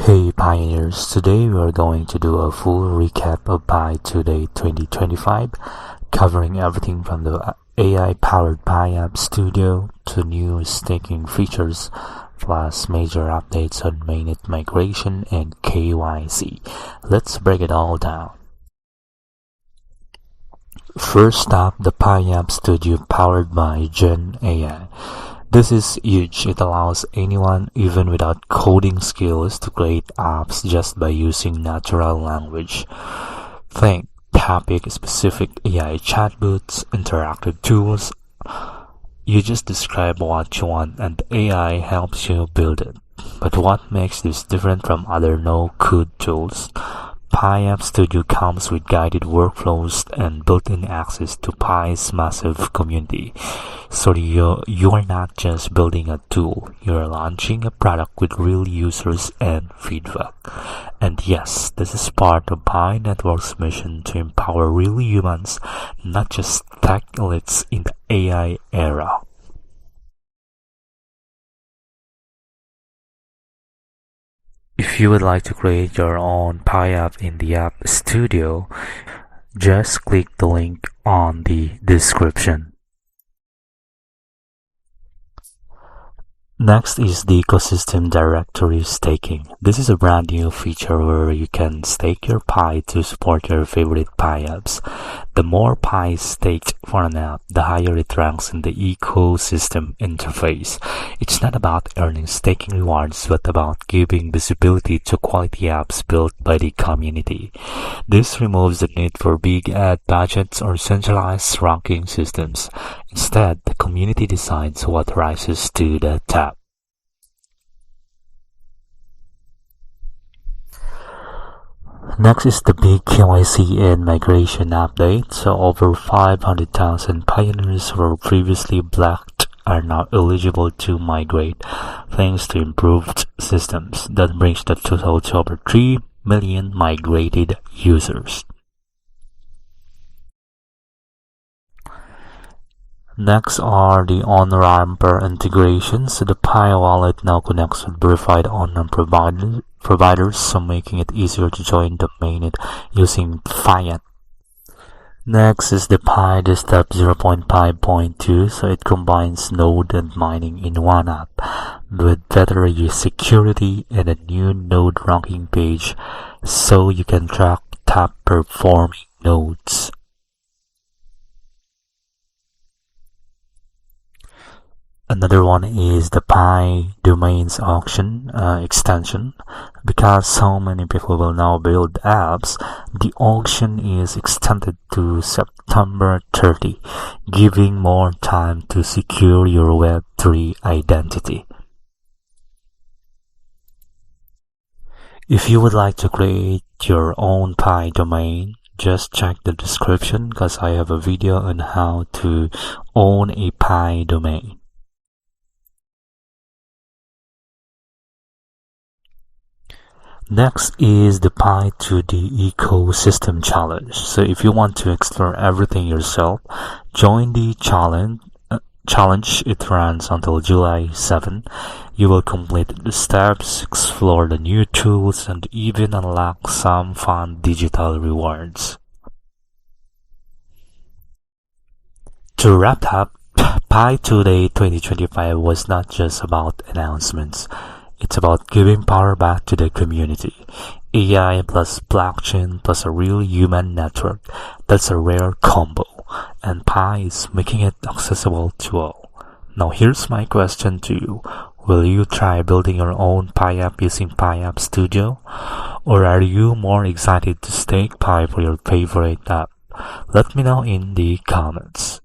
Hey pioneers, today we are going to do a full recap of Pi2Day 2025, covering everything from the AI-powered Pi App Studio to new staking features, plus major updates on Mainnet migration and KYC. Let's break it all down. First up, the Pi App Studio powered by GenAI. This is huge. It allows anyone, even without coding skills, to create apps just by using natural language. Think topic-specific AI chatbots, interactive tools. You just describe what you want and the AI helps you build it. But what makes this different from other no-code tools? Pi App Studio comes with guided workflows and built-in access to Pi's massive community. So you are not just building a tool, you're launching a product with real users and feedback. And yes, this is part of Pi Network's mission to empower real humans, not just tech elites in the AI era. If you would like to create your own Pi app in the App Studio, just click the link on the description. Next is the ecosystem directory staking. This is a brand new feature where you can stake your Pi to support your favorite Pi apps. The more Pi staked for an app, the higher it ranks in the ecosystem interface. It's not about earning staking rewards, but about giving visibility to quality apps built by the community. This removes the need for big ad budgets or centralized ranking systems. Instead, the community decides what rises to the top. Next is the big KYC and migration update. So over 500,000 pioneers who were previously blocked are now eligible to migrate thanks to improved systems. That brings the total to over 3 million migrated users. Next are the Onramper integrations. So the Pi wallet now connects with verified Onramp providers, so making it easier to join the mainnet using fiat. Next is the Pi Desktop 0.5.2, so it combines node and mining in one app with better security and a new node ranking page, so you can track top performing nodes. Another one is the Pi Domains auction extension. Because so many people will now build apps, the auction is extended to September 30, giving more time to secure your Web3 identity. If you would like to create your own Pi domain, just check the description because I have a video on how to own a Pi domain. Next is the Pi2Day Ecosystem Challenge. So if you want to explore everything yourself, join the challenge. It runs until July 7. You will complete the steps, explore the new tools, and even unlock some fun digital rewards. To wrap up, Pi2Day 2025 was not just about announcements. It's about giving power back to the community. AI plus blockchain plus a real human network. That's a rare combo. And Pi is making it accessible to all. Now here's my question to you. Will you try building your own Pi app using Pi App Studio? Or are you more excited to stake Pi for your favorite app? Let me know in the comments.